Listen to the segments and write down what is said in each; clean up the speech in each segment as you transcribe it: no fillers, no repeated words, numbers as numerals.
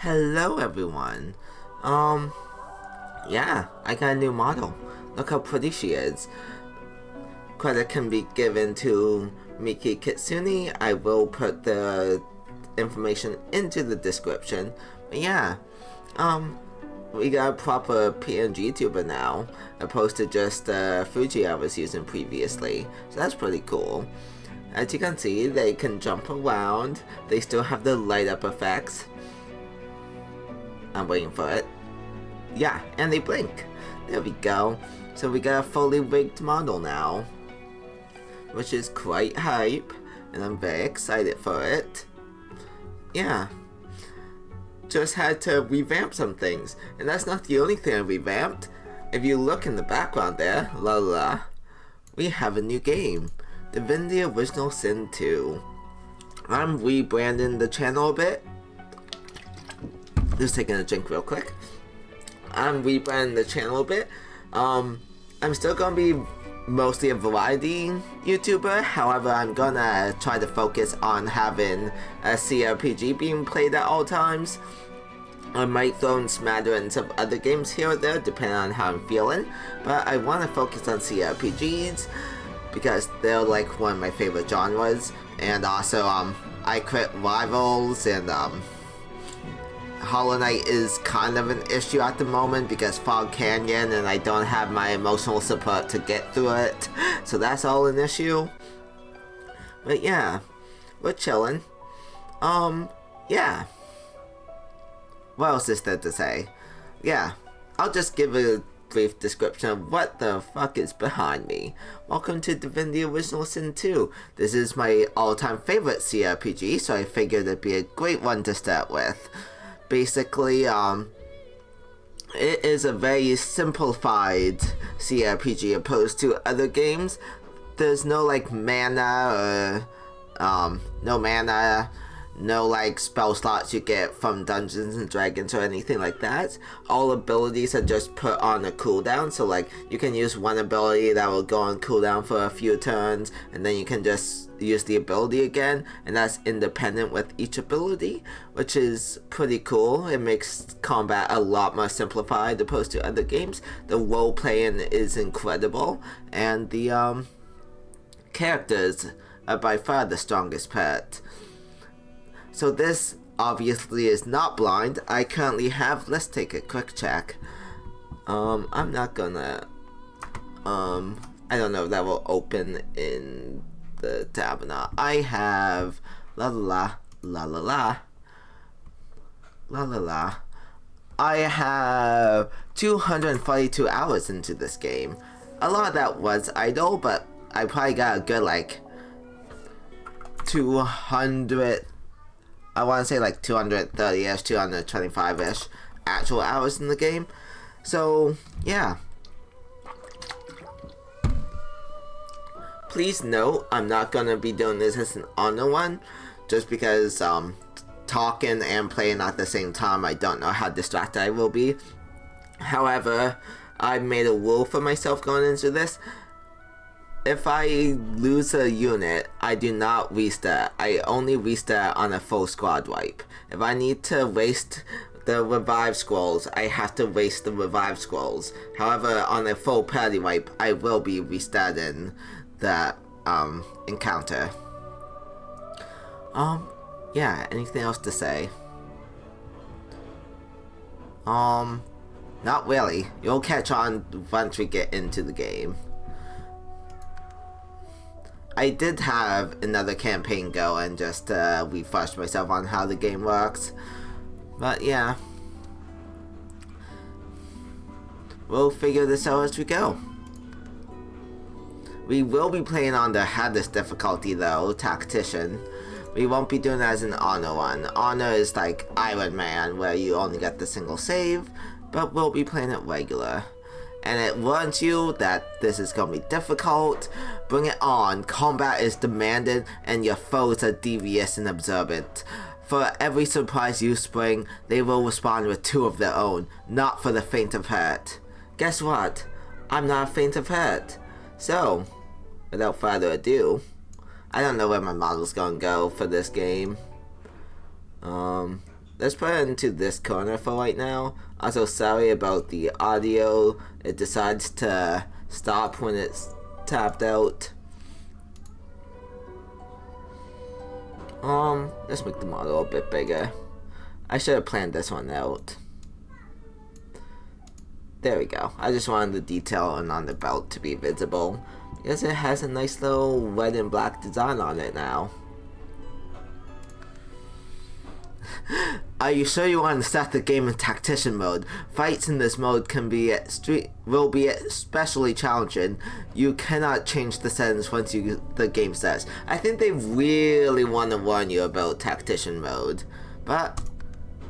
Hello everyone. Yeah, I got a new model. Look how pretty she is. Credit can be given to Miki Kitsune. I will put the information into the description. But yeah, we got a proper PNG tuber now, opposed to just Fuji I was using previously. So that's pretty cool. As you can see, they can jump around. They still have the light up effects. I'm waiting for it. Yeah, and they blink. There we go. So we got a fully rigged model now, which is quite hype, and I'm very excited for it. Yeah. Just had to revamp some things, and that's not the only thing I revamped. If you look in the background there, we have a new game, Divinity Original Sin 2. I'm rebranding the channel a bit. Just taking a drink real quick. I'm rebranding the channel a bit. I'm still gonna be mostly a variety YouTuber. However, I'm gonna try to focus on having a CRPG being played at all times. I might throw in smatterings of other games here or there, depending on how I'm feeling. But I want to focus on CRPGs because they're like one of my favorite genres. And also, I quit Rivals and Hollow Knight is kind of an issue at the moment because Fog Canyon and I don't have my emotional support to get through it. So that's all an issue. But yeah, we're chilling. Yeah. What else is there to say? Yeah, I'll just give a brief description of what the fuck is behind me. Welcome to Divinity Original Sin 2. This is my all-time favorite CRPG, so I figured it'd be a great one to start with. Basically, it is a very simplified CRPG opposed to other games. There's no like mana or no like spell slots you get from Dungeons and Dragons or anything like that. All abilities are just put on a cooldown, so like you can use one ability that will go on cooldown for a few turns, and then you can just use the ability again, and that's independent with each ability, which is pretty cool. It makes combat a lot more simplified opposed to other games. The role playing is incredible, and the characters are by far the strongest part. So this obviously is not blind. I currently have, let's take a quick check. I'm not gonna, I don't know if that will open in the tab or not. I have, I have 242 hours into this game. A lot of that was idle, but I probably got a good like 200, I want to say like 230-ish, 225-ish actual hours in the game. So, yeah. Please note, I'm not going to be doing this as an honor one, just because talking and playing at the same time, I don't know how distracted I will be. However, I made a rule for myself going into this. If I lose a unit, I do not restart. I only restart on a full squad wipe. If I need to waste the revive scrolls, I have to waste the revive scrolls. However, on a full party wipe, I will be restarting that encounter. Yeah, anything else to say? Not really. You'll catch on once we get into the game. I did have another campaign go and just refresh myself on how the game works. But yeah. We'll figure this out as we go. We will be playing on the hardest difficulty though, Tactician. We won't be doing it as an honor one. Honor is like Iron Man where you only get the single save, but we'll be playing it regular. And it warns you that this is going to be difficult. Bring it on. Combat is demanded and your foes are devious and observant. For every surprise you spring, they will respond with two of their own, not for the faint of heart. Guess what? I'm not faint of heart. So, without further ado, I don't know where my model's going to go for this game. let's put it into this corner for right now. Also, sorry about the audio. It decides to stop when it's tapped out. Let's make the model a bit bigger. I should have planned this one out. There we go. I just wanted the detail on the belt to be visible, because it has a nice little red and black design on it now. Are you sure you want to start the game in Tactician mode? Fights in this mode will be especially challenging. You cannot change the settings once the game starts. I think they really want to warn you about Tactician mode, but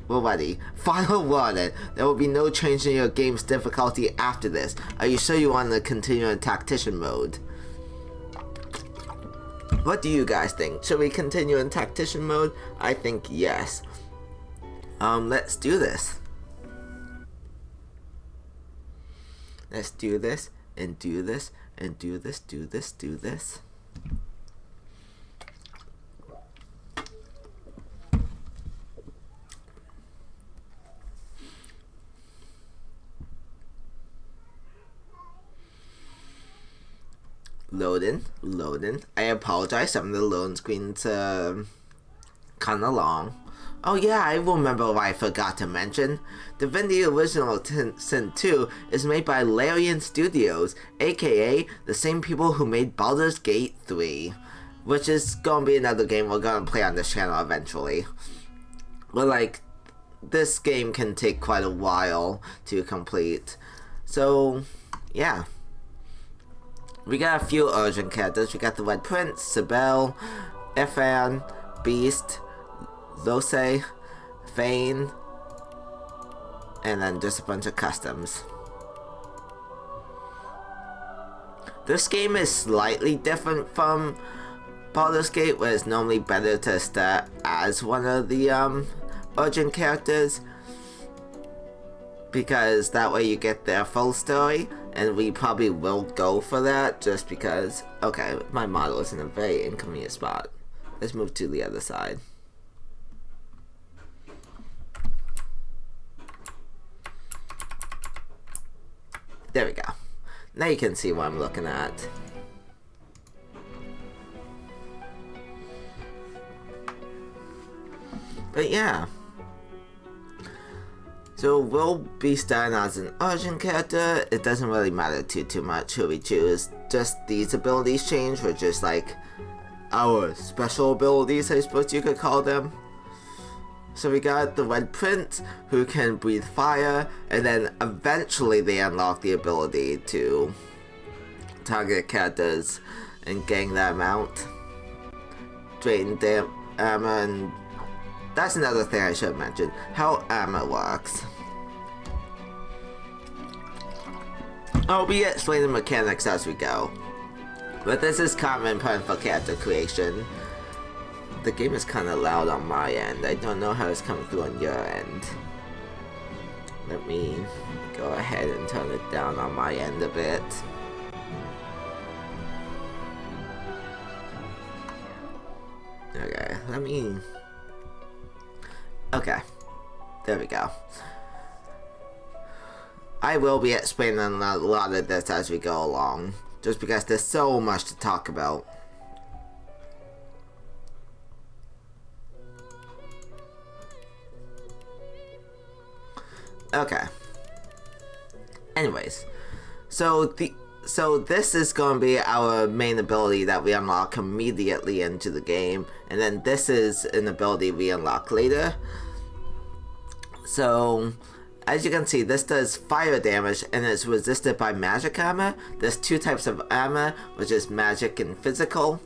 we're ready. Final warning: there will be no change in your game's difficulty after this. Are you sure you want to continue in Tactician mode? What do you guys think? Should we continue in Tactician mode? I think yes. Let's do this. Let's do this, and do this, and do this, do this, do this. Loading. I apologize, some of the loading screens kinda long. Oh yeah, I remember what I forgot to mention. Divinity Original Sin 2 is made by Larian Studios, aka the same people who made Baldur's Gate 3, which is gonna be another game we're gonna play on this channel eventually. But like, this game can take quite a while to complete. So, yeah. We got a few urgent characters. We got the Red Prince, Sibel, Ifan, Beast, Lose, Fane, and then just a bunch of customs. This game is slightly different from Baldur's Gate, where it's normally better to start as one of the urgent characters, because that way you get their full story, and we probably will go for that just because. Okay, my model is in a very inconvenient spot. Let's move to the other side. There we go. Now you can see what I'm looking at. But yeah. So we'll be starting as an urgent character. It doesn't really matter too much who we choose. Just these abilities change, which is like our special abilities, I suppose you could call them. So we got the Red Prince, who can breathe fire, and then eventually they unlock the ability to target characters and gain that amount. Drain their armor, and that's another thing I should mention, how armor works. I'll be explaining mechanics as we go, but this is common part for character creation. The game is kind of loud on my end. I don't know how it's coming through on your end. Let me go ahead and turn it down on my end a bit. Okay, okay, there we go. I will be explaining a lot of this as we go along, just because there's so much to talk about. Okay. Anyways, so this is going to be our main ability that we unlock immediately into the game, and then this is an ability we unlock later. So, as you can see, this does fire damage, and it's resisted by magic armor. There's two types of armor, which is magic and physical.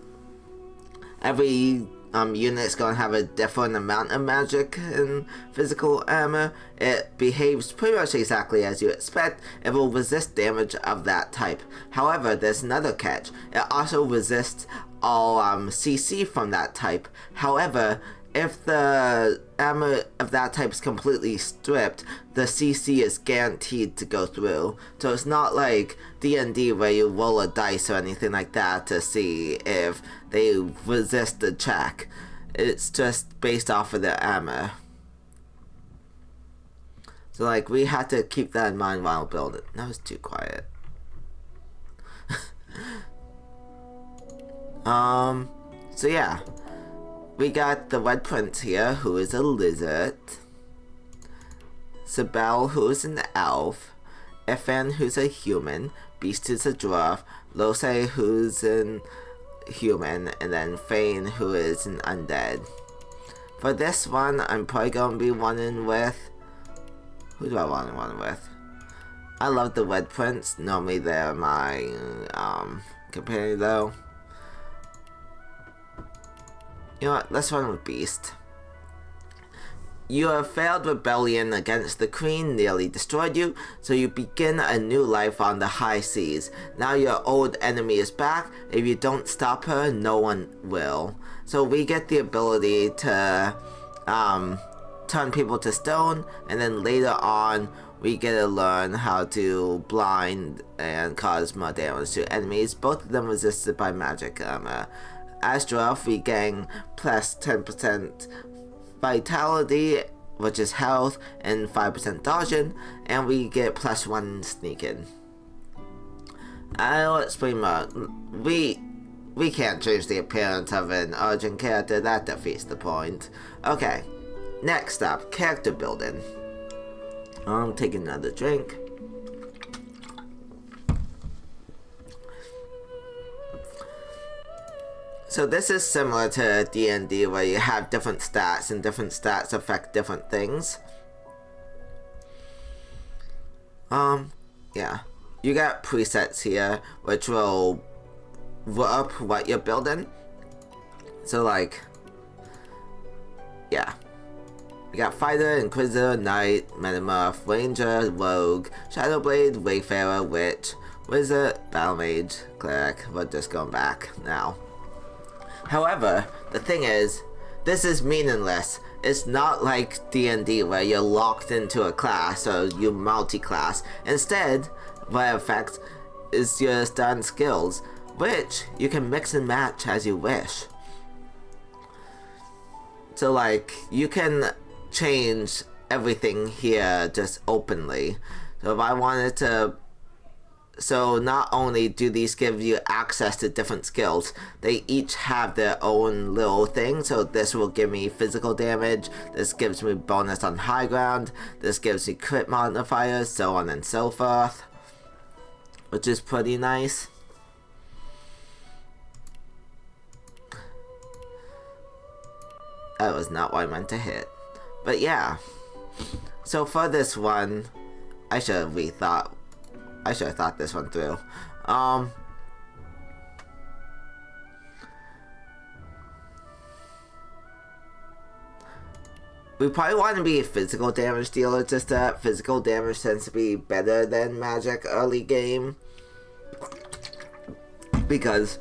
Every unit is going to have a different amount of magic and physical armor. It behaves pretty much exactly as you expect. It will resist damage of that type. However, there's another catch. It also resists all CC from that type. However, if the armor of that type is completely stripped, the CC is guaranteed to go through. So it's not like D&D where you roll a dice or anything like that to see if they resist the check. It's just based off of their armor. So like we had to keep that in mind while building. That was too quiet. So yeah. We got the Red Prince here, who is a lizard. Sibel, who is an elf. Ethan, who's a human. Beast, who's a dwarf. Lose, who's an human. And then Fane, who is an undead. For this one, I'm probably gonna be running with... Who do I want to run with? I love the Red Prince. Normally they're my companion though. You know what? Let's run with Beast. Your failed rebellion against the Queen nearly destroyed you, so you begin a new life on the high seas. Now your old enemy is back. If you don't stop her, no one will. So we get the ability to turn people to stone, and then later on we get to learn how to blind and cause more damage to enemies. Both of them resisted by magic armor. As dwarf, we gain plus 10% vitality, which is health, and 5% dodging, and we get plus 1 sneaking. I'll explain more. We can't change the appearance of an origin character. That defeats the point. Okay, next up, character building. I'm taking another drink. So this is similar to D&D, where you have different stats, and different stats affect different things. Yeah. You got presets here, which will up what you're building. So like, yeah. You got Fighter, Inquisitor, Knight, Metamorph, Ranger, Rogue, Shadowblade, Wayfarer, Witch, Wizard, Battle Mage, Cleric. We're just going back now. However, the thing is, this is meaningless. It's not like D&D where you're locked into a class or you multi-class. Instead, what it affects is your stun skills, which you can mix and match as you wish. So like, you can change everything here just openly. So if I wanted to... So not only do these give you access to different skills, they each have their own little thing. So this will give me physical damage, this gives me bonus on high ground, this gives me crit modifiers, so on and so forth. Which is pretty nice. That was not what I meant to hit. But yeah. So for this one, I should have thought this one through. We probably want to be a physical damage dealer, just that physical damage tends to be better than magic early game. Because,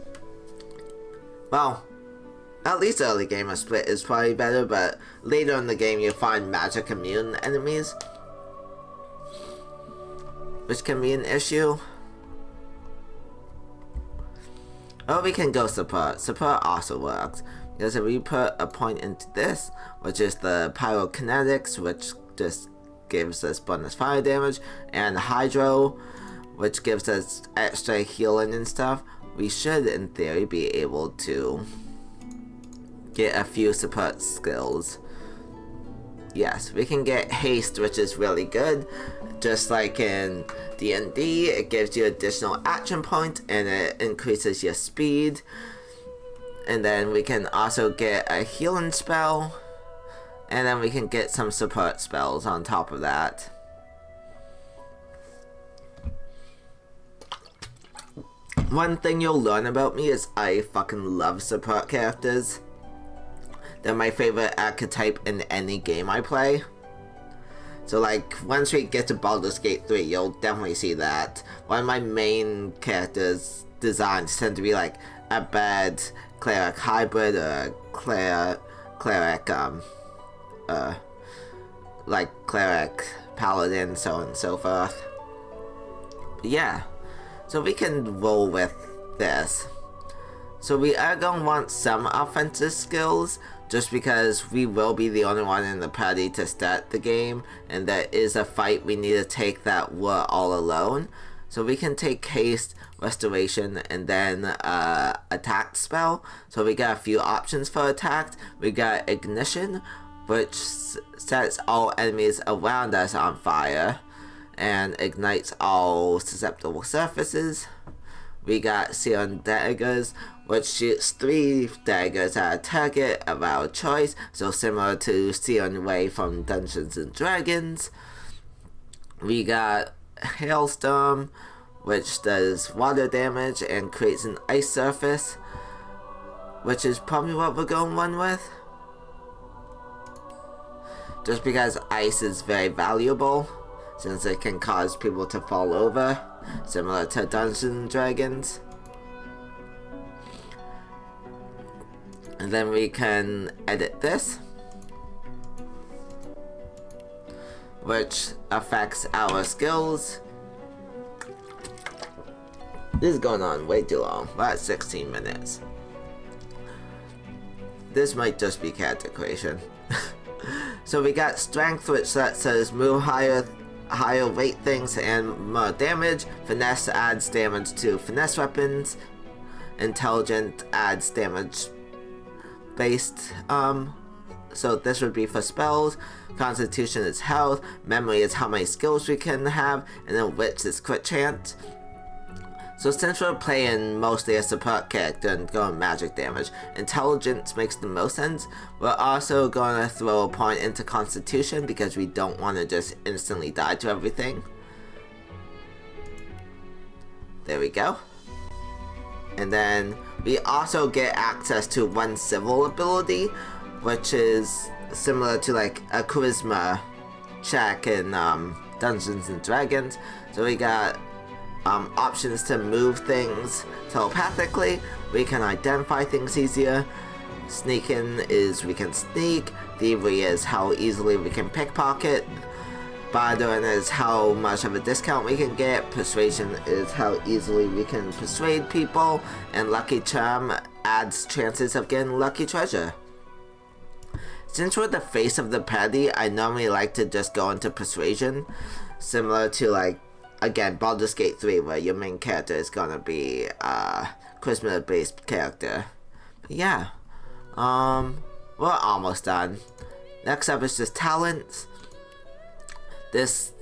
well, at least early game a split is probably better, but later in the game you find magic immune enemies, which can be an issue. Or we can go support. Support also works, because if we put a point into this, which is the pyrokinetics, which just gives us bonus fire damage, and hydro, which gives us extra healing and stuff, we should in theory be able to get a few support skills. Yes, we can get haste, which is really good. Just like in D&D, it gives you additional action points and it increases your speed. And then we can also get a healing spell. And then we can get some support spells on top of that. One thing you'll learn about me is I fucking love support characters. They're my favorite archetype in any game I play. So like, once we get to Baldur's Gate 3, you'll definitely see that. One of my main characters' designs tend to be like a bad cleric hybrid or cleric, like cleric paladin, so on and so forth. But yeah, so we can roll with this. So we are going to want some offensive skills, just because we will be the only one in the party to start the game, and there is a fight we need to take that we're all alone. So we can take haste, restoration, and then attack spell. So we got a few options for attack. We got ignition, which sets all enemies around us on fire and ignites all susceptible surfaces. We got Seon daggers, which shoots 3 daggers at a target of our choice, so similar to Seon Way from Dungeons and Dragons. We got Hailstorm, which does water damage and creates an ice surface, which is probably what we're going to run with. Just because ice is very valuable, since it can cause people to fall over, similar to Dungeons and Dragons. And then we can edit this, which affects our skills. This is going on way too long. We're at 16 minutes. This might just be character creation. So we got strength, which lets us move higher weight things and more damage. Finesse adds damage to finesse weapons. Intelligent adds damage based. So this would be for spells. Constitution is health. Memory is how many skills we can have. And then wits is crit chance. So since we're playing mostly a support character and going magic damage, intelligence makes the most sense. We're also going to throw a point into constitution because we don't want to just instantly die to everything. There we go. And then we also get access to one civil ability, which is similar to like a charisma check in Dungeons and Dragons. So we got options to move things telepathically. We can identify things easier. Sneaking is we can sneak. Thievery is how easily we can pickpocket. Bartering is how much of a discount we can get. Persuasion is how easily we can persuade people. And Lucky Charm adds chances of getting lucky treasure. Since we're the face of the party, I normally like to just go into persuasion, similar to like, again, Baldur's Gate 3, where your main character is gonna be a charisma-based character. But yeah, we're almost done. Next up is just talents. This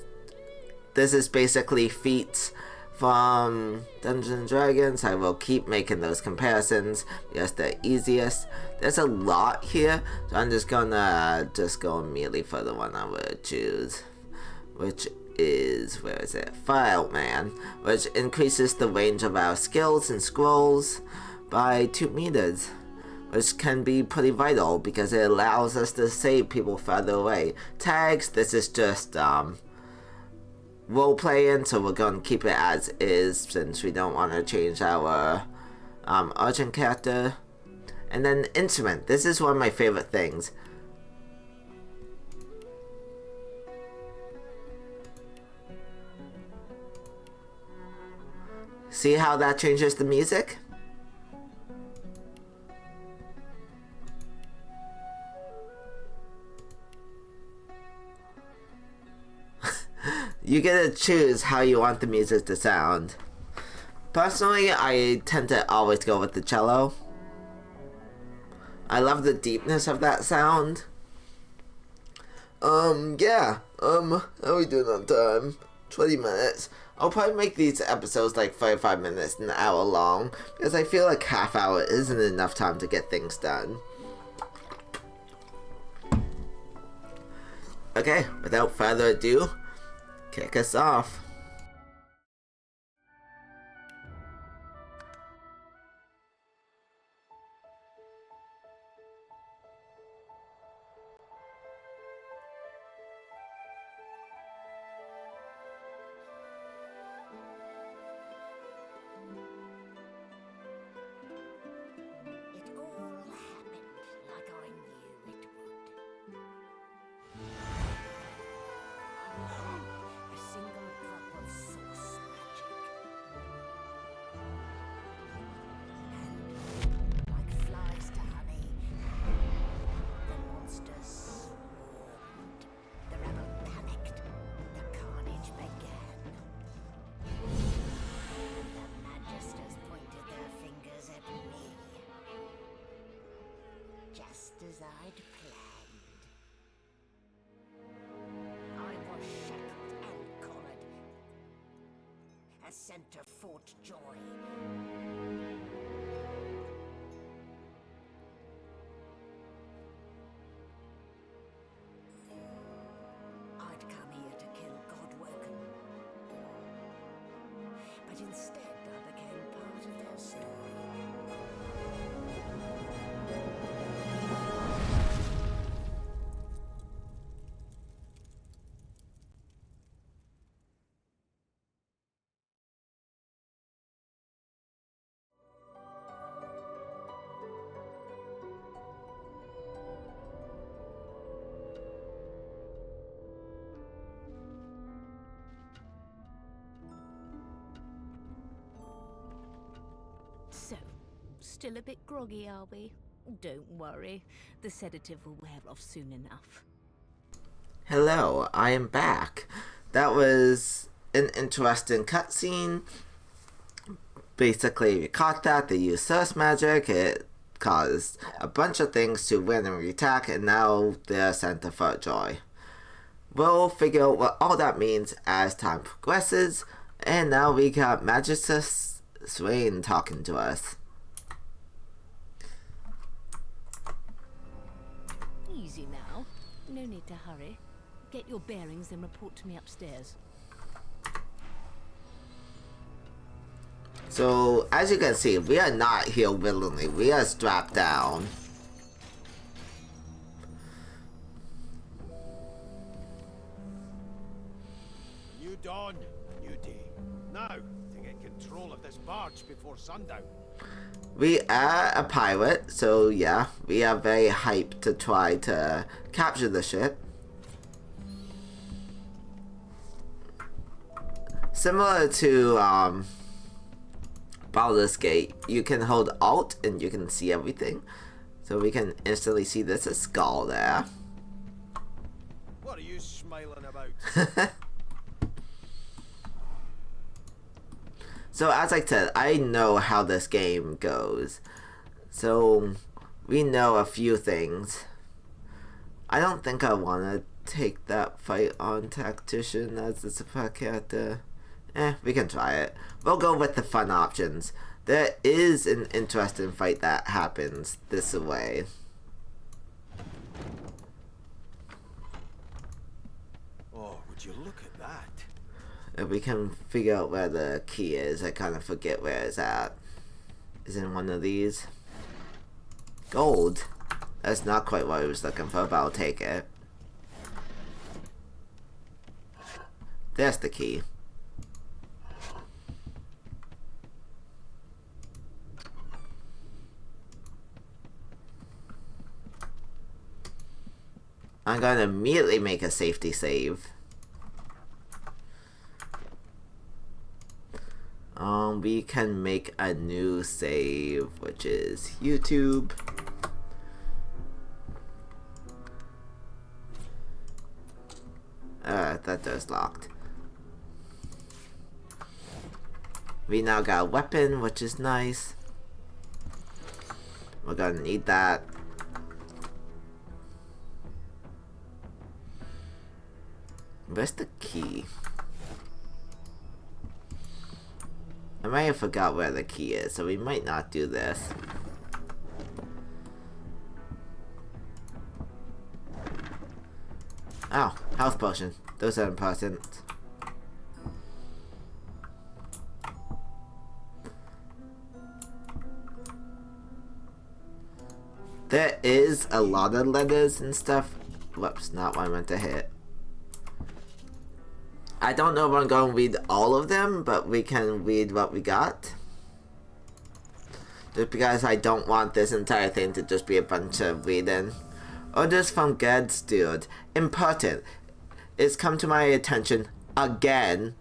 is basically feats from Dungeons and Dragons. I will keep making those comparisons because they're easiest. There's a lot here, so I'm just gonna go immediately for the one I would choose, which is, where is it? File Man, which increases the range of our skills and scrolls by 2 meters, which can be pretty vital because it allows us to save people further away. Tags, this is just role playing, so we're going to keep it as is since we don't want to change our urgent character. And then instrument, this is one of my favorite things. See how that changes the music? You get to choose how you want the music to sound. Personally, I tend to always go with the cello. I love the deepness of that sound. Yeah. How are we doing on time? 20 minutes. I'll probably make these episodes like 45 minutes, an hour long, because I feel like half hour isn't enough time to get things done. Okay, without further ado, kick us off. I'd planned. I was shackled and collared. A center fought joy. I'd come here to kill Godwoken. But instead I became part of their story. So, still a bit groggy, are we? Don't worry, the sedative will wear off soon enough. Hello, I am back. That was an interesting cutscene. Basically, we caught that, they used source magic, it caused a bunch of things to randomly attack, and now they're sent to Fort Joy. We'll figure out what all that means as time progresses, and now we got Magister Swain talking to us. Easy now. No need to hurry. Get your bearings and report to me upstairs. So, as you can see, we are not here willingly. We are strapped down. New dawn, new day. Now, to get control of this barge before sundown. We are a pirate, so yeah, we are very hyped to try to capture the ship. Similar to Baldur's Gate, you can hold Alt and you can see everything. So we can instantly see there's a skull there. What are you smiling about? So as I said, I know how this game goes. So we know a few things. I don't think I want to take that fight on Tactician as the support character. We can try it. We'll go with the fun options. There is an interesting fight that happens this way. Oh, would you look at that? If we can figure out where the key is, I kind of forget where it's at. Is it in one of these? Gold. That's not quite what I was looking for, but I'll take it. There's the key. I'm going to immediately make a safety save. We can make a new save, which is YouTube. That door's locked. We now got a weapon, which is nice. We're gonna need that. Where's the key? I might have forgot where the key is, so we might not do this. Oh, health potion. Those are important. There is a lot of letters and stuff. Whoops, not what I meant to hit. I don't know if I'm going to read all of them, but we can read what we got. Just because I don't want this entire thing to just be a bunch of reading. Orders from Ged Steward. Important. It's come to my attention again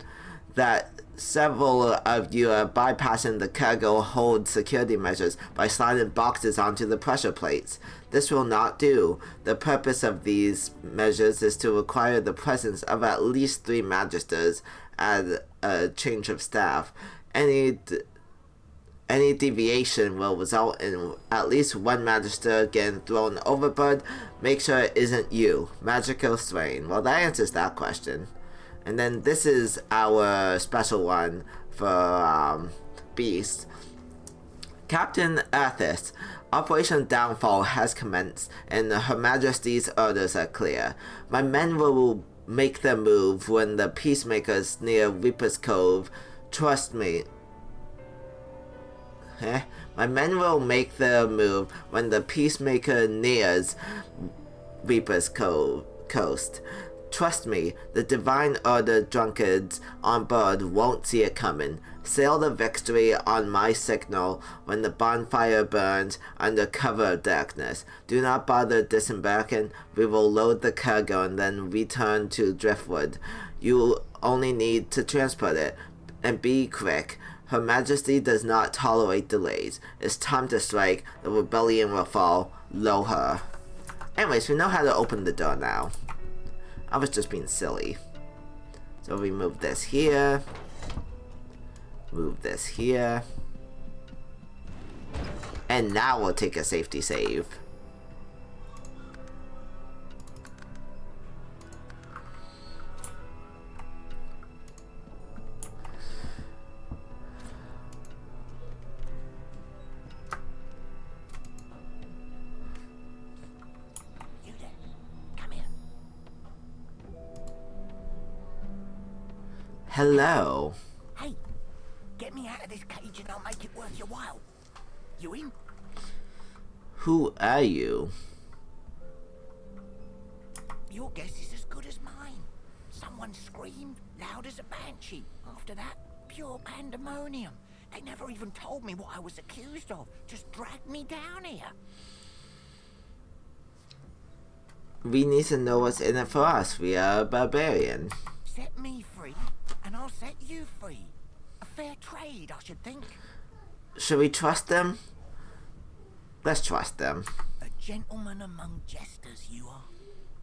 that several of you are bypassing the cargo hold security measures by sliding boxes onto the pressure plates. This will not do. The purpose of these measures is to require the presence of at least 3 magisters and a change of staff. Any Any deviation will result in at least one Magister getting thrown overboard. Make sure it isn't you. Magical Strain. Well, that answers that question. And then this is our special one for Beast. Captain Athos, Operation Downfall has commenced, and Her Majesty's orders are clear. My men will make their move when the peacemakers near Reaper's Cove. Trust me. My men will make their move when the peacemaker nears Reaper's Coast. Trust me, the Divine Order drunkards on board won't see it coming. Sail the victory on my signal when the bonfire burns under cover of darkness. Do not bother disembarking. We will load the cargo and then return to Driftwood. You only need to transport it. And be quick. Her Majesty does not tolerate delays. It's time to strike. The rebellion will fall. Lo her. Anyways, we know how to open the door now. I was just being silly. So we move this here. Move this here. And now we'll take a safety save. Hello. Hey, get me out of this cage and I'll make it worth your while. You in? Who are you? Your guess is as good as mine. Someone screamed loud as a banshee. After that, pure pandemonium. They never even told me what I was accused of. Just dragged me down here. We need to know what's in it for us. We are a barbarian. Set me free, and I'll set you free. A fair trade, I should think. Should we trust them? Let's trust them. A gentleman among jesters, you are.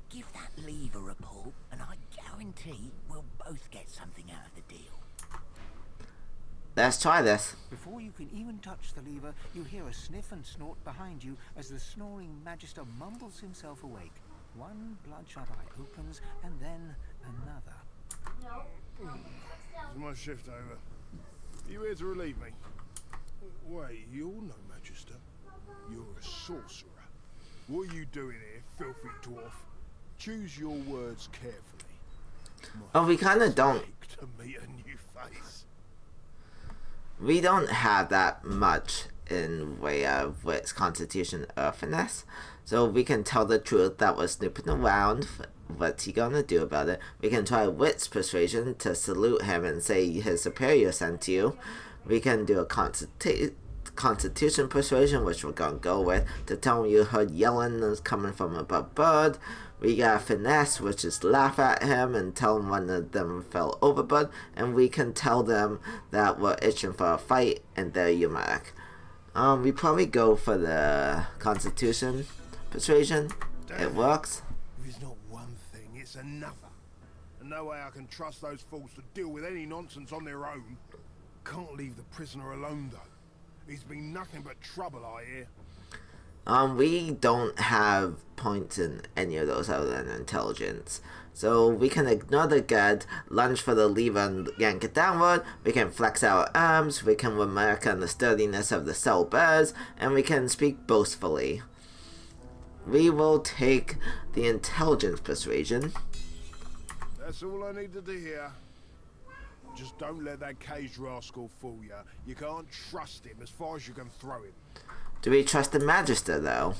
Give that lever a pull, and I guarantee we'll both get something out of the deal. Let's try this. Before you can even touch the lever, you hear a sniff and snort behind you as the snoring Magister mumbles himself awake. One bloodshot eye opens, and then another. Is my shift over? You here to relieve me? Wait, you're no Magister. You're a sorcerer. What are you doing here, filthy dwarf? Choose your words carefully. Oh, we kind of don't. To meet a new face. We don't have that much in way of wits, constitution, or finesse. So we can tell the truth that we're snooping around. What's he gonna do about it? We can try wits persuasion to salute him and say his superior sent you. We can do a constitution persuasion, which we're gonna go with, to tell him you heard yelling is coming from above bird. We got finesse, which is laugh at him and tell him one of them fell overboard. And we can tell them that we're itching for a fight, and there you mark. We probably go for the constitution persuasion. It works. If it's not one thing, it's another. And no way I can trust those fools to deal with any nonsense on their own. Can't leave the prisoner alone, though. He's been nothing but trouble, I hear. We don't have points in any of those other than intelligence. So we can ignore the guard, lunge for the lever and yank it downward, we can flex our arms, we can remark on the sturdiness of the cell bears, and we can speak boastfully. We will take the intelligence persuasion. That's all I needed to hear. Just don't let that caged rascal fool you. You can't trust him as far as you can throw him. Do we trust the Magister, though?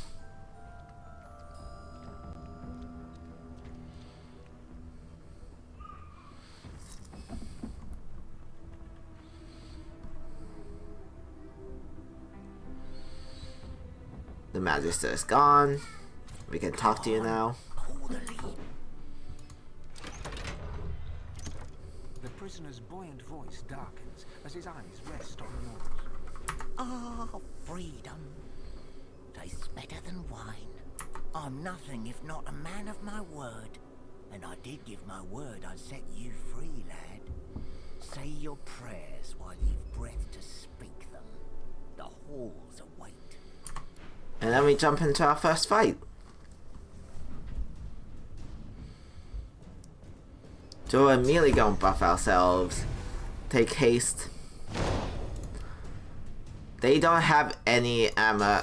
The Magister is gone. We can talk to you now. The prisoner's buoyant voice darkens as his eyes rest on yours. Ah, freedom. Tastes better than wine. I'm nothing if not a man of my word. And I did give my word I'd set you free, lad. Say your prayers while you've breath to speak them. The halls await. And then we jump into our first fight. So we're immediately going to buff ourselves. Take haste. They don't have any armor.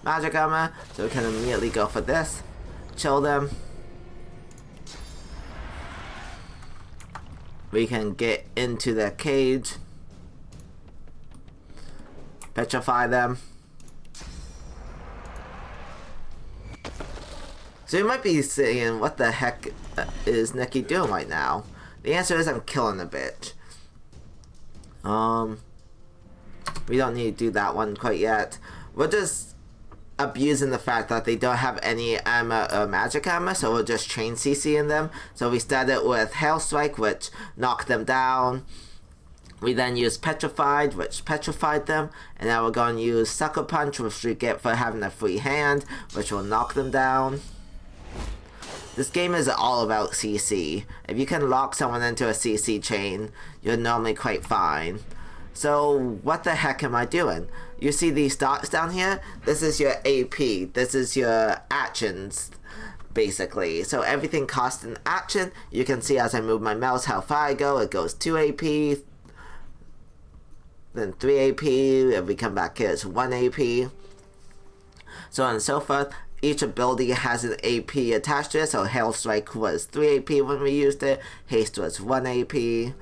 Magic armor. So we can immediately go for this. Chill them. We can get into their cage. Petrify them. So you might be saying, what the heck is Nikki doing right now? The answer is I'm killing the bitch. We don't need to do that one quite yet. We're just abusing the fact that they don't have any armor or magic armor, so we'll just train CC in them. So we started with Hail Strike, which knocked them down. We then used Petrified, which petrified them. And now we're going to use Sucker Punch, which we get for having a free hand, which will knock them down. This game is all about CC. If you can lock someone into a CC chain, you're normally quite fine. So what the heck am I doing? You see these dots down here? This is your AP. This is your actions, basically. So everything costs an action. You can see as I move my mouse how far I go. It goes 2 AP, then 3 AP. If we come back here, it's 1 AP. So on and so forth. Each ability has an AP attached to it. So Hail Strike was 3 AP when we used it. Haste was 1 AP.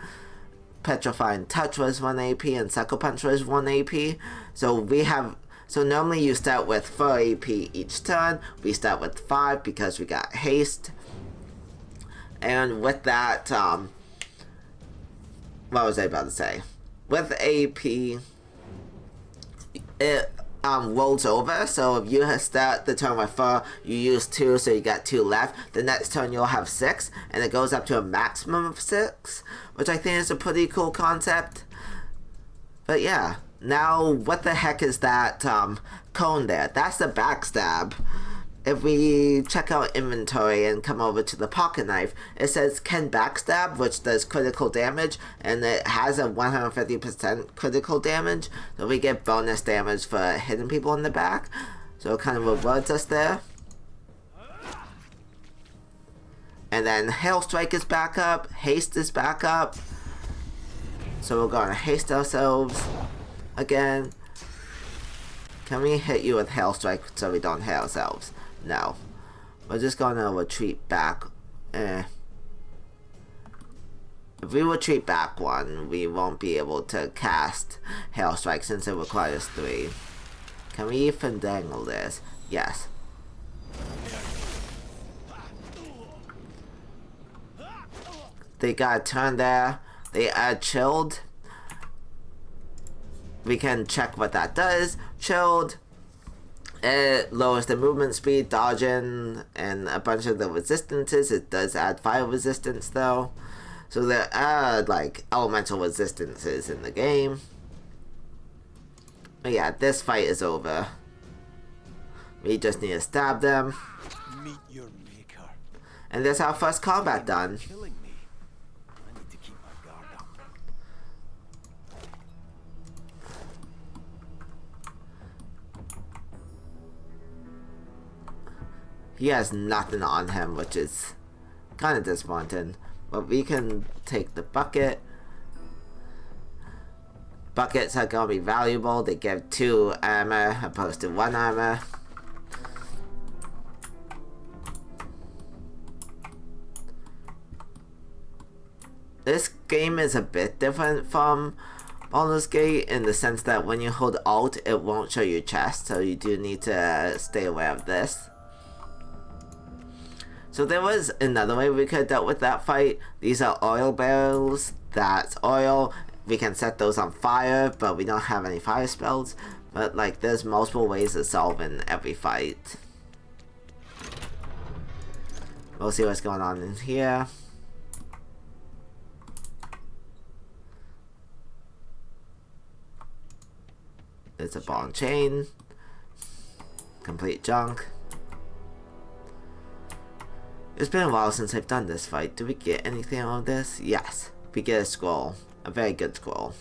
Petrifying Touch was 1 AP. And Sucker Punch was 1 AP. So normally you start with 4 AP each turn. We start with 5 because we got Haste. And with that, what was I about to say? With AP, it rolls over. So if you start the turn with 4, you use 2, so you got 2 left. The next turn you'll have 6, and it goes up to a maximum of 6, which I think is a pretty cool concept. But yeah, now what the heck is that cone there? That's the backstab. If we check out inventory and come over to the pocket knife, it says can backstab, which does critical damage, and it has a 150% critical damage, so we get bonus damage for hitting people in the back, so it kind of rewards us there. And then Hail Strike is back up, Haste is back up, so we're going to haste ourselves again. Can we hit you with Hail Strike so we don't hit ourselves? No. We're just gonna retreat back. If we retreat back 1, we won't be able to cast Hail Strike since it requires 3. Can we fandangle this? Yes. They got a turn there. They are chilled. We can check what that does. Chilled. It lowers the movement speed, dodging, and a bunch of the resistances. It does add fire resistance though. So there are like elemental resistances in the game. But yeah, this fight is over. We just need to stab them. Meet your maker. And that's our first combat done. Killing me. I need to keep my guard up. He has nothing on him, which is kind of disappointing. But we can take the bucket. Buckets are going to be valuable. They give 2 armor opposed to 1 armor. This game is a bit different from Baldur's Gate in the sense that when you hold Alt, it won't show your chest. So you do need to stay aware of this. So there was another way we could have dealt with that fight. These are oil barrels. That's oil. We can set those on fire, but we don't have any fire spells. But like, there's multiple ways of solving every fight. We'll see what's going on in here. It's a ball and chain. Complete junk. It's been a while since I've done this fight. Do we get anything out of this? Yes. We get a scroll. a very good scroll.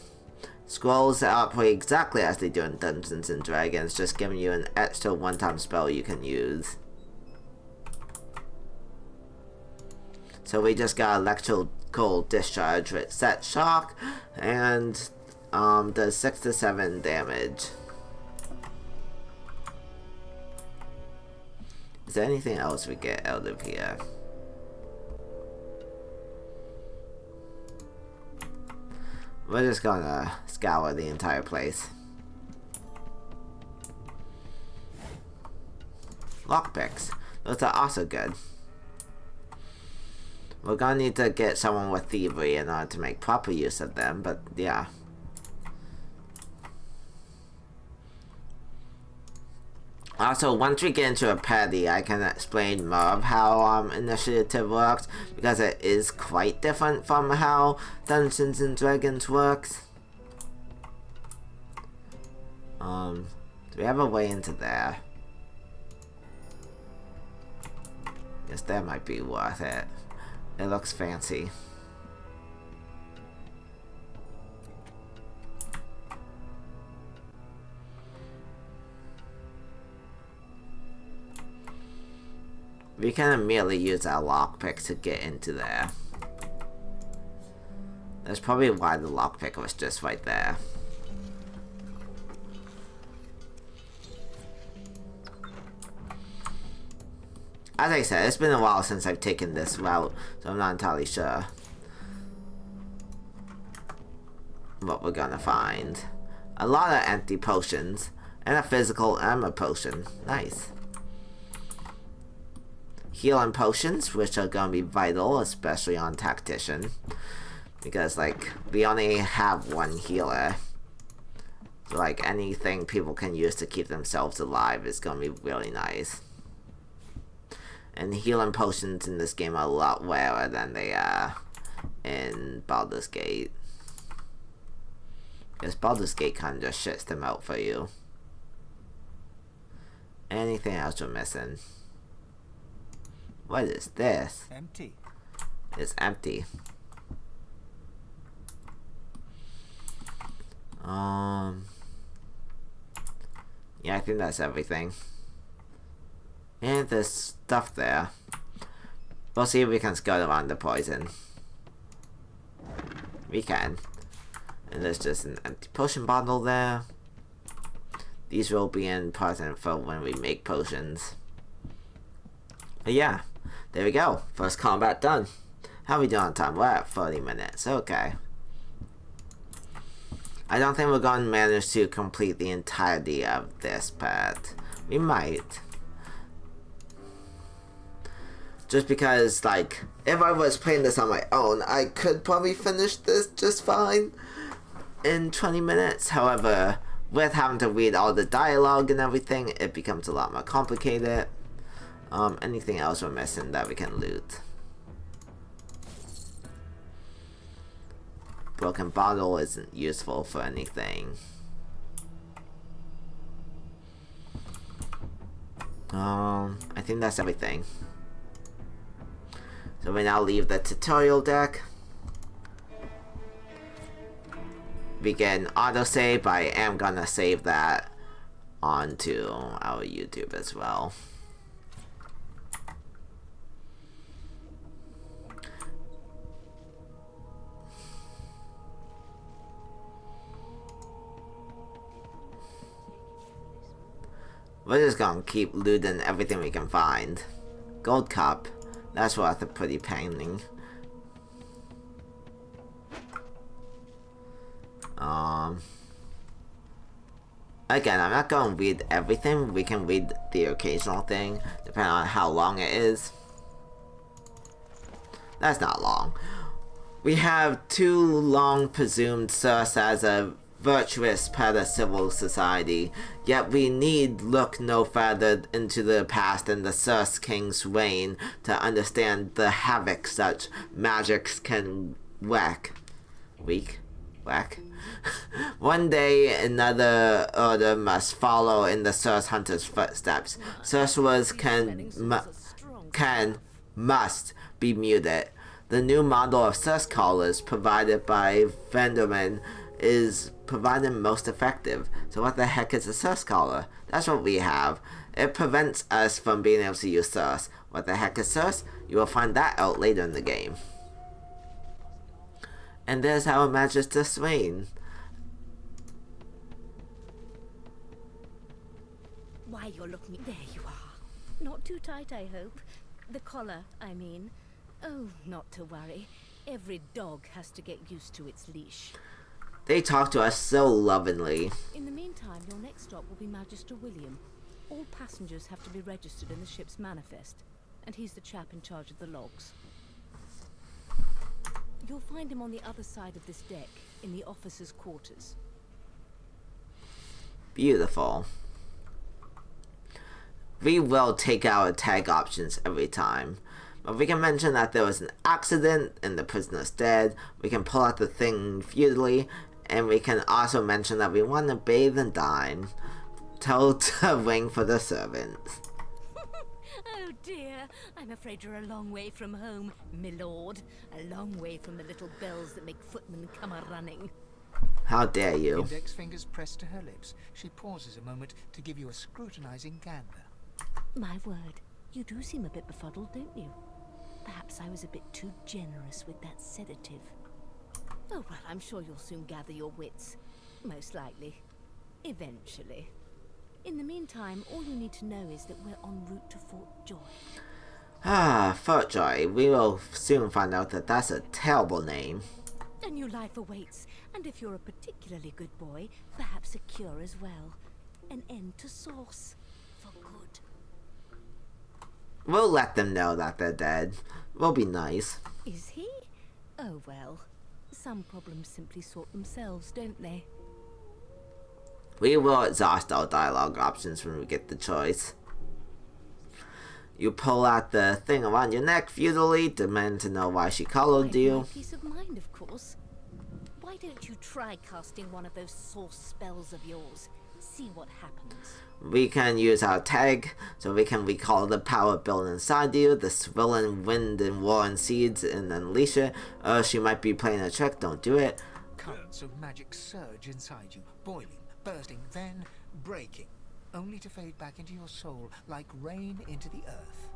Scrolls operate exactly as they do in Dungeons and Dragons, just giving you an extra one-time spell you can use. So we just got electrical discharge with set shock, and does 6 to 7 damage. Is there anything else we get out of here? We're just gonna scour the entire place. Lockpicks. Those are also good. We're gonna need to get someone with thievery in order to make proper use of them, but yeah. Also, once we get into a party, I can explain more of how initiative works, because it is quite different from how Dungeons and Dragons works. Do we have a way into there? Guess that might be worth it. It looks fancy. We can immediately use our lockpick to get into there. That's probably why the lockpick was just right there. As I said, it's been a while since I've taken this route, so I'm not entirely sure what we're gonna find. A lot of empty potions, and a physical armor potion. Nice. Healing potions, which are gonna be vital, especially on Tactician. Because, like, we only have one healer. So, like, anything people can use to keep themselves alive is gonna be really nice. And healing potions in this game are a lot rarer than they are in Baldur's Gate. Because Baldur's Gate kind of just shits them out for you. Anything else we're missing? What is this? Empty. It's empty. Yeah, I think that's everything. And there's stuff there. We'll see if we can skirt around the poison. We can. And there's just an empty potion bottle there. These will be important for when we make potions. But yeah, there we go. First combat done. How are we doing on time? We're at 30 minutes. Okay. I don't think we're going to manage to complete the entirety of this part. We might. Just because, like, if I was playing this on my own, I could probably finish this just fine in 20 minutes. However, with having to read all the dialogue and everything, it becomes a lot more complicated. Anything else we're missing that we can loot? Broken bottle isn't useful for anything. I think that's everything. So we now leave the tutorial deck. We get an autosave, but I am gonna save that onto our YouTube as well. We're just gonna keep looting everything we can find. Gold cup. That's worth a pretty painting. Again, I'm not gonna read everything. We can read the occasional thing, depending on how long it is. That's not long. We have too long presumed Circe as a virtuous part of civil society, yet we need look no further into the past than the Circe King's reign to understand the havoc such magics can wreak. One day another order must follow in the Circe Hunter's footsteps. Sorcerers must be muted. the new model of sus collars provided by Vanderman is provided most effective. So what the heck is a sus collar? That's what we have. It prevents us from being able to use sus. What the heck is sus? You will find that out later in the game. And there's our Magister Swain. Why, you're looking... There you are. Not too tight, I hope. The collar, I mean. Oh, not to worry. Every dog has to get used to its leash. They talk to us so lovingly. In the meantime, your next stop will be Magister William. All passengers have to be registered in the ship's manifest, and he's the chap in charge of the logs. You'll find him on the other side of this deck, in the officers' quarters. Beautiful. We will take our tag options every time. But we can mention that there was an accident and the prisoner's dead. We can pull out the thing futilely. And we can also mention that we want to bathe and dine. Tell to ring for the servants. Oh dear, I'm afraid you're a long way from home, my lord. A long way from the little bells that make footmen come a-running. How dare you? Index fingers pressed to her lips, she pauses a moment to give you a scrutinizing gander. My word, you do seem a bit befuddled, don't you? Perhaps I was a bit too generous with that sedative. Oh, well, I'm sure you'll soon gather your wits. Most likely. Eventually. In the meantime, all you need to know is that we're en route to Fort Joy. Ah, Fort Joy. We will soon find out that that's a terrible name. A new life awaits, and if you're a particularly good boy, perhaps a cure as well. An end to sauce. For good. We'll let them know that they're dead. We'll be nice. Is he? Oh, well. Some problems simply sort themselves, don't they? We will exhaust our dialogue options when we get the choice. You pull out the thing around your neck futilely, demand to know why she collared you. My peace of mind, of course. Why don't you try casting one of those source spells of yours? See what happens. We can use our tag, so we can recall the power built inside you, the swirling wind and roaring seeds, and unleash it. Or she might be playing a trick, don't do it. Currents of magic surge inside you, boiling, bursting, then breaking, only to fade back into your soul like rain into the earth.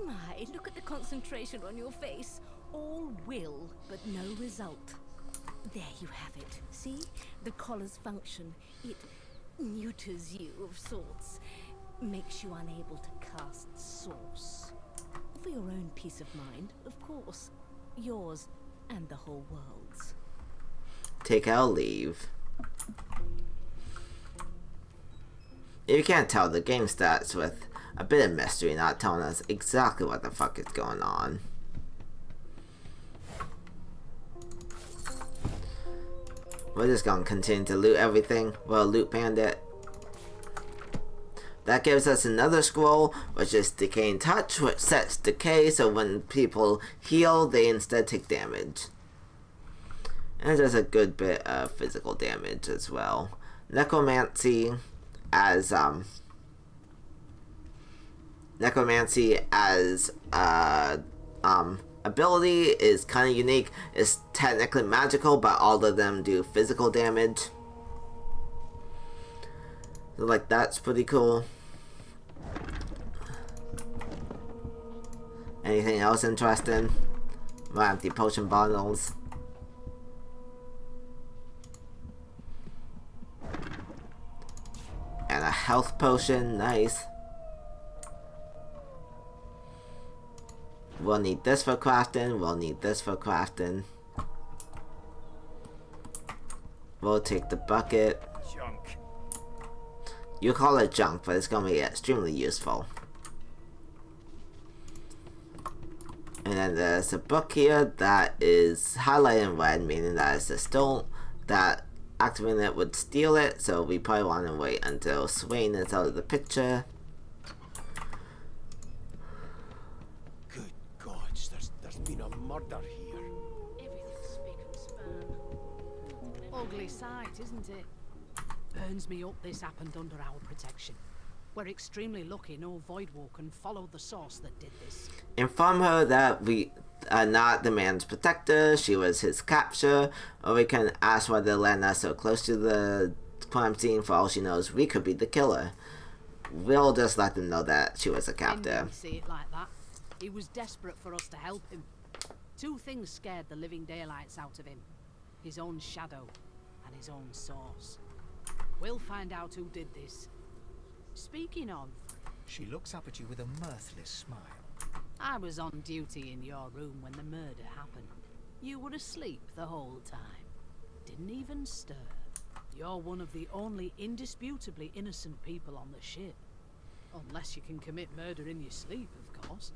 My, look at the concentration on your face. All will, but no result. There you have it. See? The collar's function. It neuters you of sorts. Makes you unable to cast source. For your own peace of mind, of course. Yours and the whole world's. Take our leave. If you can't tell, the game starts with a bit of mystery, not telling us exactly what the fuck is going on. We're just gonna continue to loot everything. We're a loot bandit. That gives us another scroll, which is Decaying Touch, which sets decay, so when people heal, they instead take damage. And it does a good bit of physical damage as well. Necromancy as ability is kind of unique. It's technically magical, but all of them do physical damage. So, like, that's pretty cool. Anything else interesting? More empty potion bottles. And a health potion, nice. We'll need this for crafting, we'll need this for crafting. We'll take the bucket. Junk. You call it junk, but it's gonna be extremely useful. And then there's a book here that is highlighted in red, meaning that it's a stone that activating it would steal it, so we probably want to wait until Swain is out of the picture. Good gods, there's been a murder here. Everything's spick and span. Ugly sight, isn't it? Burns me up this happened under our protection. We're extremely lucky no Voidwalk can follow the source that did this. Inform her that not the man's protector, she was his capture, or we can ask why they land us so close to the crime scene. For all she knows, we could be the killer. We'll just let them know that she was a captive. Didn't see it like that. He was desperate for us to help him. Two things scared the living daylights out of him. His own shadow and his own source. We'll find out who did this. Speaking of... She looks up at you with a mirthless smile. I was on duty in your room when the murder happened. You were asleep the whole time. Didn't even stir. You're one of the only indisputably innocent people on the ship. Unless you can commit murder in your sleep, of course.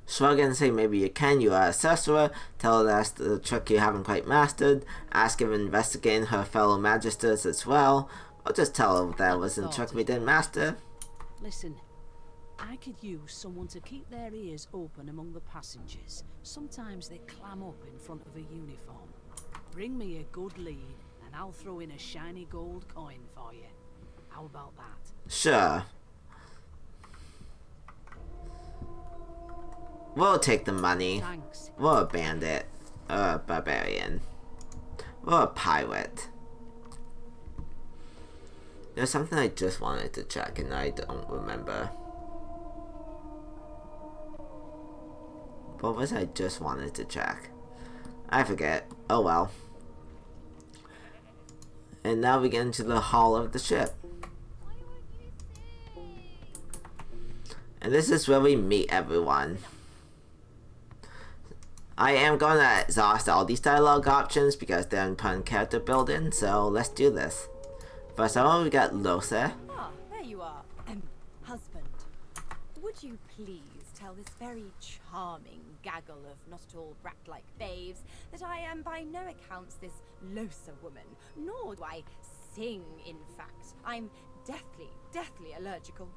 Shrug and say maybe you can, you are a sorcerer. Tell her that's the trick you haven't quite mastered. Ask if investigating her fellow magisters as well. Or just tell her that wasn't a trick we didn't master. Listen, I could use someone to keep their ears open among the passengers. Sometimes they clam up in front of a uniform. Bring me a good lead, and I'll throw in a shiny gold coin for you. How about that? Sure. We'll take the money. Thanks. We're a bandit. Or a barbarian. We're a pirate. There's something I just wanted to check and I don't remember. What was I just wanted to check? I forget. Oh well. And now we get into the hull of the ship. And this is where we meet everyone. I am going to exhaust all these dialogue options because they're important character building, so let's do this. First of all, we got Losa. Ah, there you are. Husband. Would you please tell this very charming gaggle of not-at-all-brat-like babes that I am by no accounts this Losa woman, nor do I sing, in fact. I'm deathly allergical.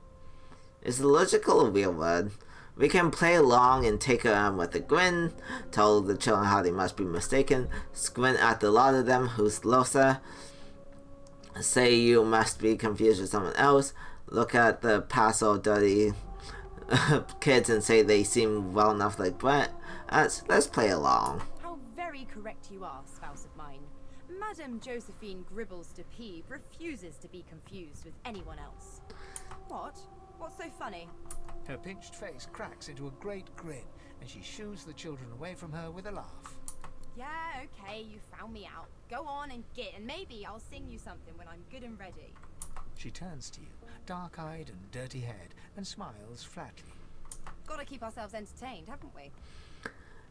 Is illogical a real word? We can play along and take her on with a grin, tell the children how they must be mistaken, squint at the lot of them who's Losa, say you must be confused with someone else, look at the paso dirty kids and say they seem well enough like Brett. Let's play along. How very correct you are, spouse of mine. Madame Josephine Gribbles de Peeb refuses to be confused with anyone else. What? What's so funny? Her pinched face cracks into a great grin, and she shoos the children away from her with a laugh. Yeah, okay, you found me out. Go on and get, and maybe I'll sing you something when I'm good and ready. She turns to you, dark-eyed and dirty-haired, and smiles flatly. Gotta keep ourselves entertained, haven't we?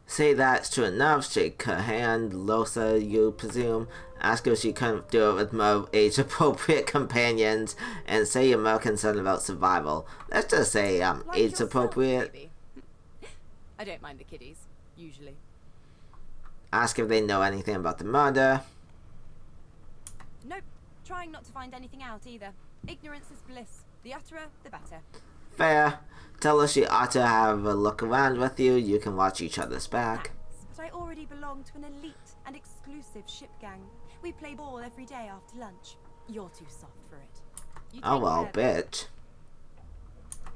Say that's true enough, shake her hand, Losa, you presume, ask her if she couldn't do it with more age-appropriate companions, and say you're more concerned about survival. Let's just say, Like age-appropriate. yourself, maybe. I don't mind the kiddies, usually. Ask if they know anything about the murder. Nope, trying not to find anything out either. Ignorance is bliss. The utterer, the better. Fair. Tell her she ought to have a look around with you. You can watch each other's back. Thanks, but I already belong to an elite and exclusive ship gang. We play ball every day after lunch. You're too soft for it. You Oh take well, care of it. bitch.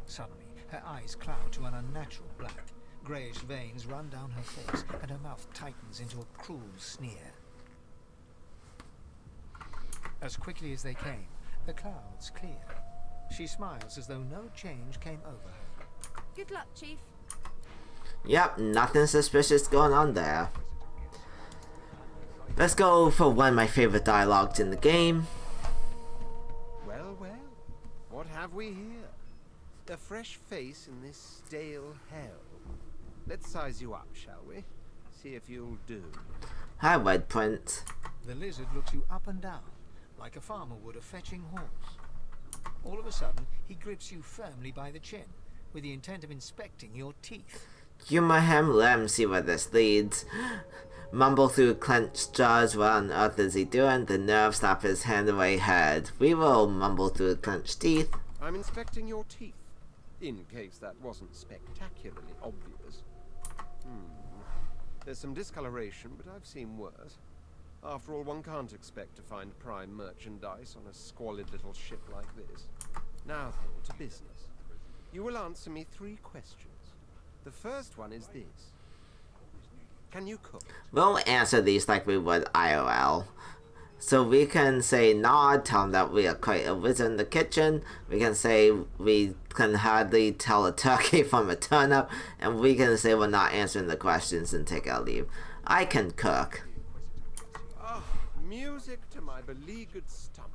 Suddenly, her eyes cloud to an unnatural black. Greyish veins run down her face, and her mouth tightens into a cruel sneer. As quickly as they came, the clouds clear. She smiles as though no change came over her. Good luck, Chief. Yep, nothing suspicious going on there. Let's go for one of my favorite dialogues in the game. Well, well, what have we here? A fresh face in this stale hell. Let's size you up, shall we? See if you'll do. Hi, Red Prince. The lizard looks you up and down, like a farmer would a fetching horse. All of a sudden, he grips you firmly by the chin, with the intent of inspecting your teeth. Humor him, let him see where this leads. Mumble through clenched jaws, what on earth is he doing? The nerve slap his hand away head. We will mumble through clenched teeth. I'm inspecting your teeth, in case that wasn't spectacularly obvious. There's some discoloration, but I've seen worse. After all, one can't expect to find prime merchandise on a squalid little ship like this. Now then, to business. You will answer me 3 questions. The first one is this. Can you cook? We'll answer these like we would IRL. So we can say nod, tell them that we are quite a wizard in the kitchen. We can say we can hardly tell a turkey from a turnip. And we can say we're not answering the questions and take our leave. I can cook. Ah, music to my beleaguered stomach.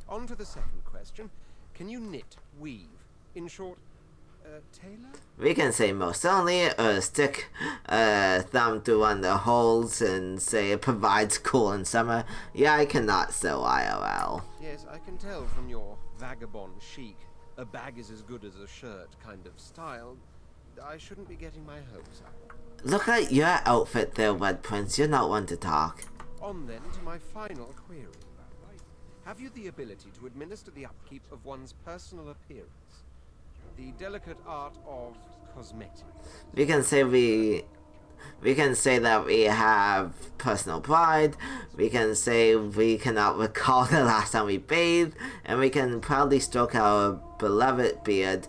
On to the second question. Can you knit, weave? In short, tailor? We can say most certainly, or stick a thumb through one of the holes and say it provides cool in summer. Yeah, I cannot sew IRL. Yes, I can tell from your vagabond chic, a bag is as good as a shirt kind of style. I shouldn't be getting my hopes up. Look at your outfit there, Wed Prince. You're not one to talk. On then to my final query. Have you the ability to administer the upkeep of one's personal appearance? The delicate art of cosmetics. We can say that we have personal pride. We can say we cannot recall the last time we bathed, and we can proudly stroke our beloved beard.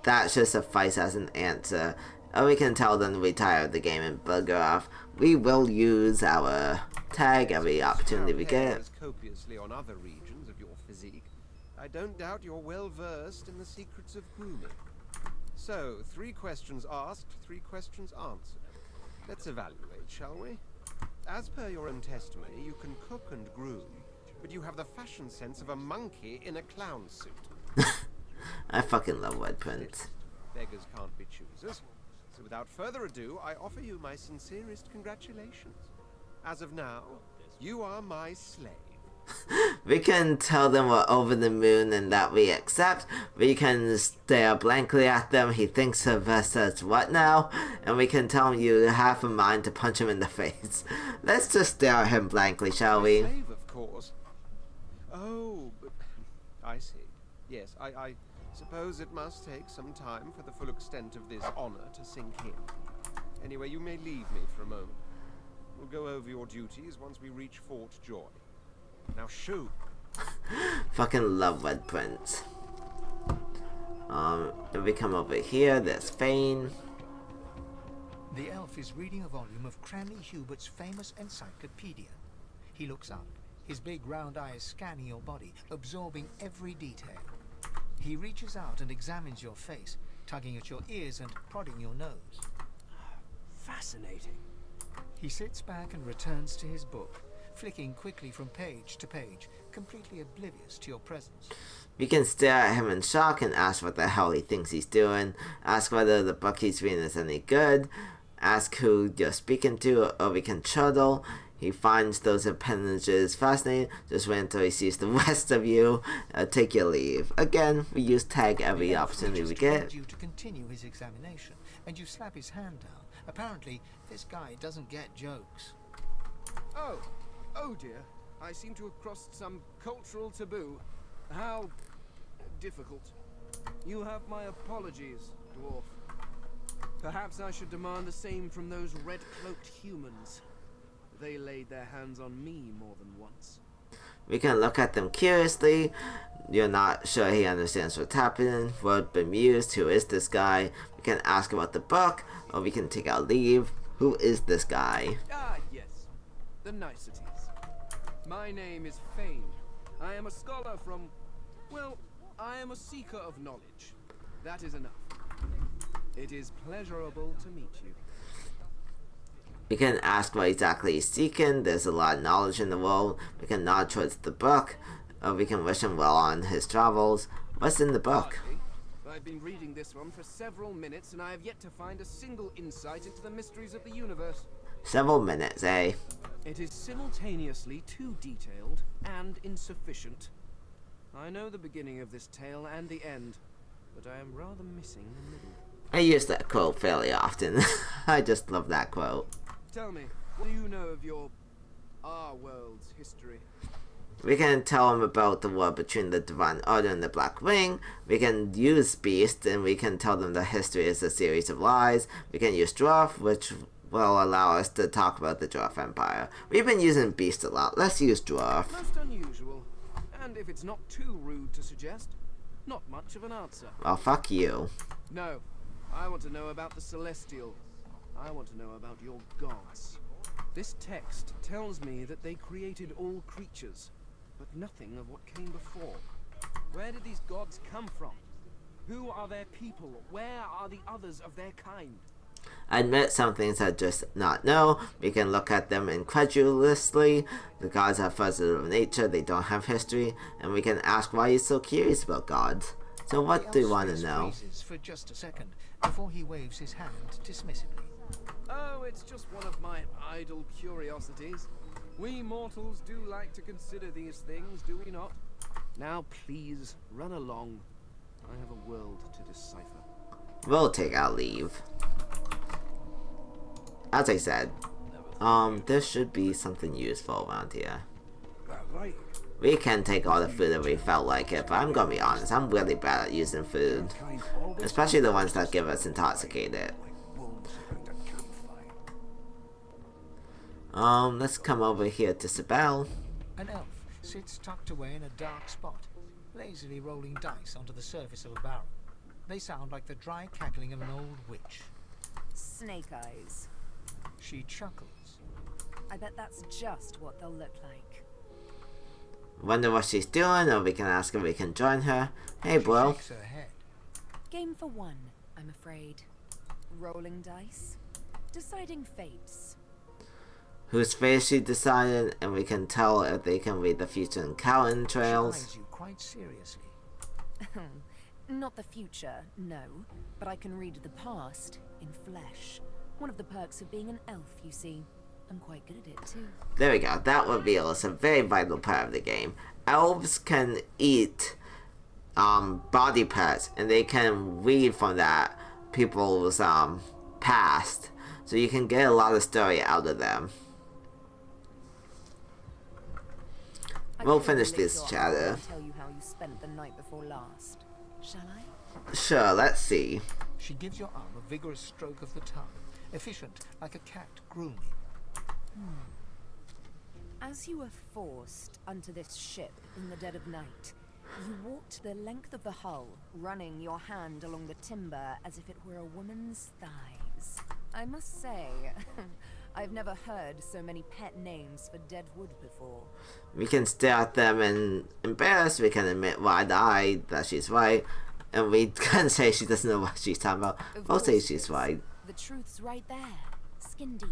That should suffice as an answer. Or we can tell them to retire the game and bugger off. We will use our tag every opportunity we get. As copiously on other regions of your physique. I don't doubt you're well versed in the secrets of grooming. So, 3 questions asked, 3 questions answered. Let's evaluate, shall we? As per your own testimony, you can cook and groom, but you have the fashion sense of a monkey in a clown suit. I fucking love Wed Prince. Beggars can't be choosers. So without further ado, I offer you my sincerest congratulations. As of now, you are my slave. We can tell them we're over the moon and that we accept. We can stare blankly at them. He thinks of us as what now? And we can tell him you have a mind to punch him in the face. Let's just stare at him blankly, shall we? Slave, of course. Oh, but I see. Yes, I suppose it must take some time for the full extent of this honor to sink in. Anyway, you may leave me for a moment. We'll go over your duties once we reach Fort Joy. Now shoo! Fucking love Wed Prince. If we come over here, there's Fane. The elf is reading a volume of Cranley Hubert's famous encyclopedia. He looks up, his big round eyes scanning your body, absorbing every detail. He reaches out and examines your face, tugging at your ears and prodding your nose. Fascinating. He sits back and returns to his book, flicking quickly from page to page, completely oblivious to your presence. We can stare at him in shock and ask what the hell he thinks he's doing, ask whether the book he's reading is any good, ask who you're speaking to, or we can chortle. He finds those appendages fascinating. Just wait until he sees the rest of you. Take your leave. Again, we use tag every opportunity we get. You to continue his examination, and you slap his hand down. Apparently, this guy doesn't get jokes. Oh dear. I seem to have crossed some cultural taboo. How difficult. You have my apologies, dwarf. Perhaps I should demand the same from those red-cloaked humans. They laid their hands on me more than once. We can look at them curiously. You're not sure he understands what's happening. We're bemused. Who is this guy? We can ask about the book, or we can take our leave. Who is this guy? Ah, yes. The niceties. My name is Fane. I am a scholar from... well, I am a seeker of knowledge. That is enough. It is pleasurable to meet you. We can ask what exactly he's seeking. There's a lot of knowledge in the world. We can nod towards the book, or we can wish him well on his travels. What's in the book? I've been reading this one for several minutes, and I have yet to find a single insight into the mysteries of the universe. Several minutes, eh? It is simultaneously too detailed and insufficient. I know the beginning of this tale and the end, but I am rather missing the middle. I use that quote fairly often. I just love that quote. Tell me, what do you know of our world's history? We can tell him about the war between the Divine Order and the Black Ring. We can use Beast, and we can tell them that history is a series of lies. We can use Dwarf, which will allow us to talk about the Dwarf Empire. We've been using Beast a lot. Let's use Dwarf. Most unusual. And if it's not too rude to suggest, not much of an answer. Well, fuck you. No. I want to know about the Celestials. I want to know about your gods. This text tells me that they created all creatures, but nothing of what came before. Where did these gods come from? Who are their people? Where are the others of their kind? I admit some things I just not know. We can look at them incredulously. The gods are fuzzy of nature, they don't have history, and we can ask why he's so curious about gods. So what do you want to know? For just a second before he waves his hand dismissively. Oh, it's just one of my idle curiosities. We mortals do like to consider these things, do we not? Now please, run along. I have a world to decipher. We'll take our leave. As I said, there should be something useful around here. We can take all the food if we felt like it, but I'm gonna be honest, I'm really bad at using food. Especially the ones that give us intoxicated. Let's come over here to Sibel. An elf sits tucked away in a dark spot, lazily rolling dice onto the surface of a barrel. They sound like the dry cackling of an old witch. Snake eyes. She chuckles. I bet that's just what they'll look like. Wonder what she's doing, or we can ask if we can join her. Hey, She bro. shakes her head. Game for one, I'm afraid. Rolling dice. Deciding fates. Whose face she decided, and we can tell if they can read the future in Cowan She trails. eyes you quite seriously. Not the future, no. But I can read the past in flesh. One of the perks of being an elf, you see. I'm quite good at it, too. There we go. That reveals a very vital part of the game. Elves can eat body parts, and they can read from that people's past. So you can get a lot of story out of them. We'll finish this chatter. Tell you how you spent the night before last. Shall I? Sure, let's see. She gives your arm a vigorous stroke of the tongue, efficient like a cat grooming. As you were forced onto this ship in the dead of night, you walked the length of the hull, running your hand along the timber as if it were a woman's thighs. I must say, I've never heard so many pet names for dead wood before. We can stare at them and embarrassed. We can admit wide-eyed that she's right. And we can say she doesn't know what she's talking about. We'll say she's right. The truth's right there, skin deep.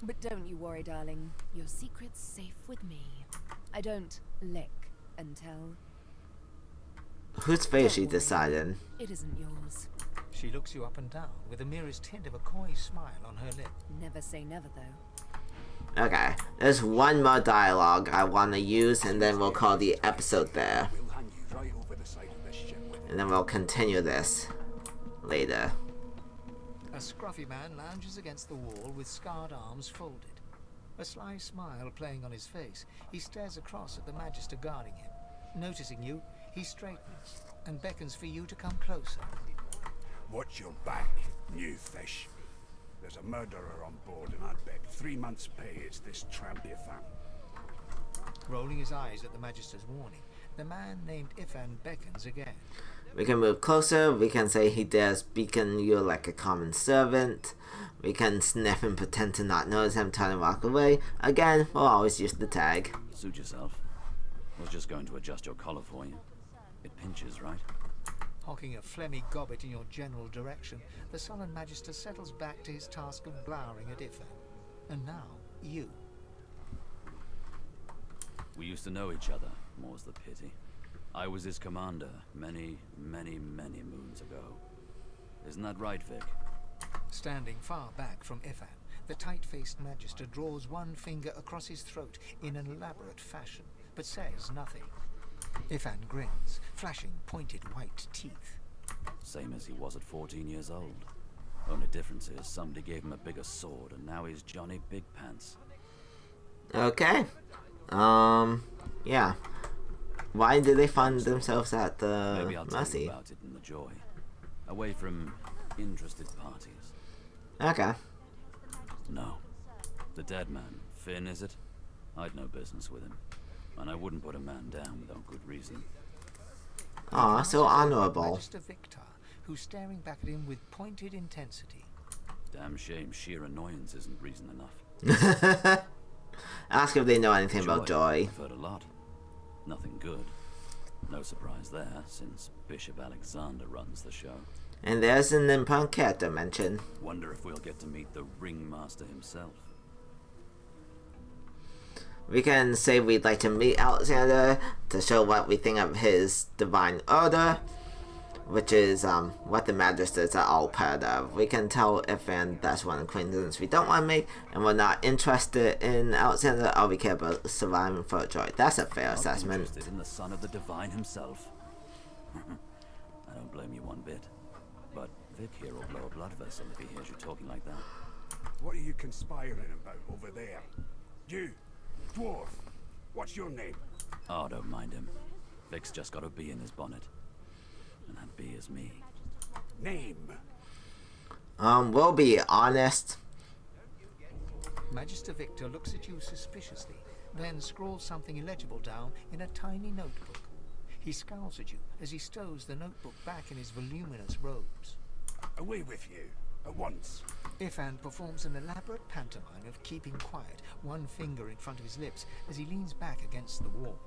But don't you worry, darling. Your secret's safe with me. I don't lick and tell. Whose face she decided? It isn't yours. She looks you up and down with the merest hint of a coy smile on her lip. Never say never, though. Okay, there's one more dialogue I want to use, and then we'll call the episode there. And then we'll continue this later. A scruffy man lounges against the wall with scarred arms folded. A sly smile playing on his face, he stares across at the Magister guarding him. Noticing you, he straightens and beckons for you to come closer. Watch your back, new fish. There's a murderer on board, and I'd bet 3 months' pay it's this tramp you found. Rolling his eyes at the Magister's warning, the man named Ifan beckons again. We can move closer. We can say he dares beacon you like a common servant. We can sniff and pretend to not notice him, turn and walk away. Again, we'll always use the tag. Suit yourself. I was just going to adjust your collar for you. It pinches, right? Hawking a phlegmy gobbet in your general direction, the sullen Magister settles back to his task of glowering at Ifan. And now, you. We used to know each other, more's the pity. I was his commander many, many, many moons ago. Isn't that right, Vic? Standing far back from Ifan, the tight-faced Magister draws one finger across his throat in an elaborate fashion, but says nothing. Ifan grins, flashing pointed white teeth. Same as he was at 14 years old. Only difference is somebody gave him a bigger sword, and now he's Johnny Big Pants. Okay. Yeah. Why did they find themselves at the Maybe I'll tell Mercy? you about it in the Joy. Away from interested parties. Okay. No. The dead man. Finn, is it? I'd no business with him. And I wouldn't put a man down without good reason. Aw, so honorable. Magister Victor, who's staring back at him with pointed intensity. Damn shame sheer annoyance isn't reason enough. Ask if they know anything about Joy. I've heard a lot. Nothing good. No surprise there, since Bishop Alexander runs the show. And there's an important character mentioned. Wonder if we'll get to meet the ringmaster himself. We can say we'd like to meet Alexander to show what we think of his divine order, which is what the magisters are all part of. We can tell if and that's one acquaintance we don't want to make, and we're not interested in Alexander, all we care about is surviving for Joy. That's a fair assessment. Interested in the son of the divine himself. I don't blame you one bit. But Vic here will blow a blood vessel if he hears you talking like that. What are you conspiring about over there? You, dwarf, what's your name? Oh, don't mind him. Vic's just got a bee in his bonnet. And that bee is me. Name? We'll be honest. Magister Victor looks at you suspiciously, then scrawls something illegible down in a tiny notebook. He scowls at you as he stows the notebook back in his voluminous robes. Away with you, at once. Ifan performs an elaborate pantomime of keeping quiet, one finger in front of his lips as he leans back against the wall.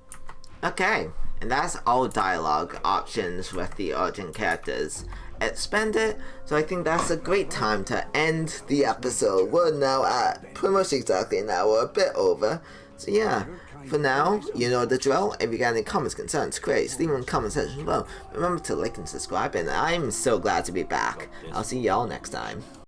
Okay, and that's all dialogue options with the urgent characters expended, so I think that's a great time to end the episode. We're now at pretty much exactly an hour, a bit over. So yeah, for now, you know the drill. If you got any comments, concerns, queries, leave them in the comment section below. Remember to like and subscribe, and I'm so glad to be back. I'll see y'all next time.